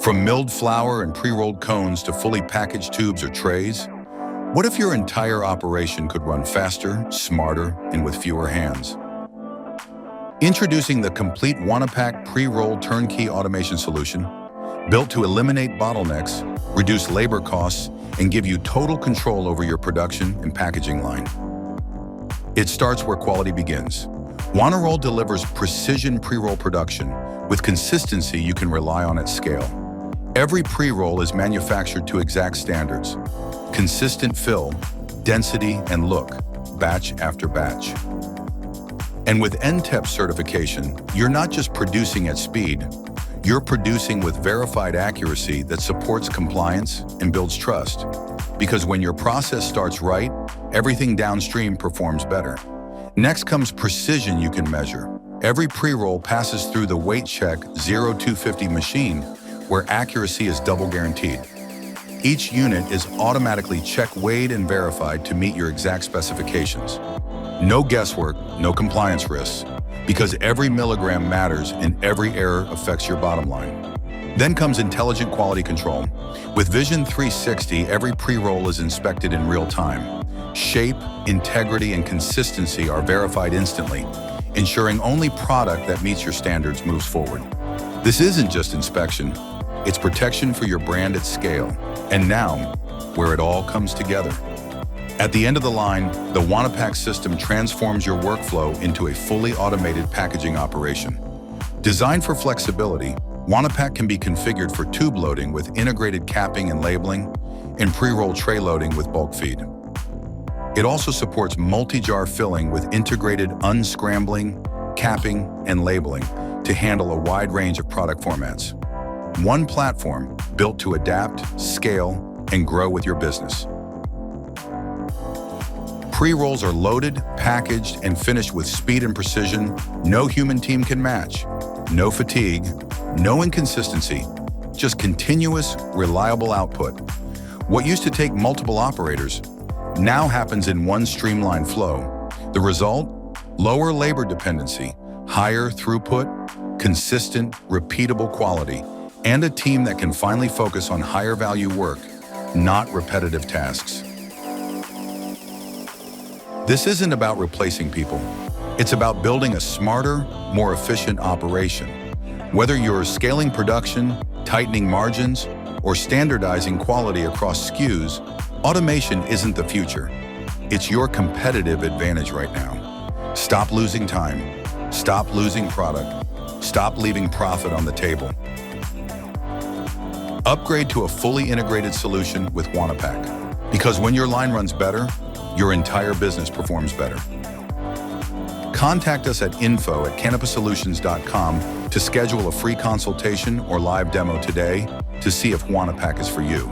From milled flour and pre-rolled cones to fully packaged tubes or trays, what if your entire operation could run faster, smarter, and with fewer hands? Introducing the complete JuanaPack pre-roll turnkey automation solution, built to eliminate bottlenecks, reduce labor costs, and give you total control over your production and packaging line. It starts where quality begins. JuanaRoll delivers precision pre-roll production with consistency you can rely on at scale. Every pre-roll is manufactured to exact standards, consistent fill, density, and look, batch after batch. And with NTEP certification, you're not just producing at speed, you're producing with verified accuracy that supports compliance and builds trust. Because when your process starts right, everything downstream performs better. Next comes precision you can measure. Every pre-roll passes through the WeightCheQ 0250 machine, where accuracy is double guaranteed. Each unit is automatically check-weighed and verified to meet your exact specifications. No guesswork, no compliance risks, because every milligram matters and every error affects your bottom line. Then comes intelligent quality control. With Vision360, every pre-roll is inspected in real time. Shape, integrity, and consistency are verified instantly, ensuring only product that meets your standards moves forward. This isn't just inspection, it's protection for your brand at scale. And now, where it all comes together. At the end of the line, the JuanaPack system transforms your workflow into a fully automated packaging operation. Designed for flexibility, JuanaPack can be configured for tube loading with integrated capping and labeling, and pre-roll tray loading with bulk feed. It also supports multi-jar filling with integrated unscrambling, capping, and labeling to handle a wide range of product formats. One platform built to adapt, scale, and grow with your business. Pre-rolls are loaded, packaged, and finished with speed and precision no human team can match. No fatigue, no inconsistency, just continuous, reliable output. What used to take multiple operators now happens in one streamlined flow. The result? Lower labor dependency, higher throughput, consistent, repeatable quality, and a team that can finally focus on higher value work, not repetitive tasks. This isn't about replacing people. It's about building a smarter, more efficient operation. Whether you're scaling production, tightening margins, or standardizing quality across SKUs, automation isn't the future. It's your competitive advantage right now. Stop losing time. Stop losing product. Stop leaving profit on the table. Upgrade to a fully integrated solution with JuanaPack. Because when your line runs better, your entire business performs better. Contact us at info@cannabissolutions.com to schedule a free consultation or live demo today to see if JuanaPack is for you.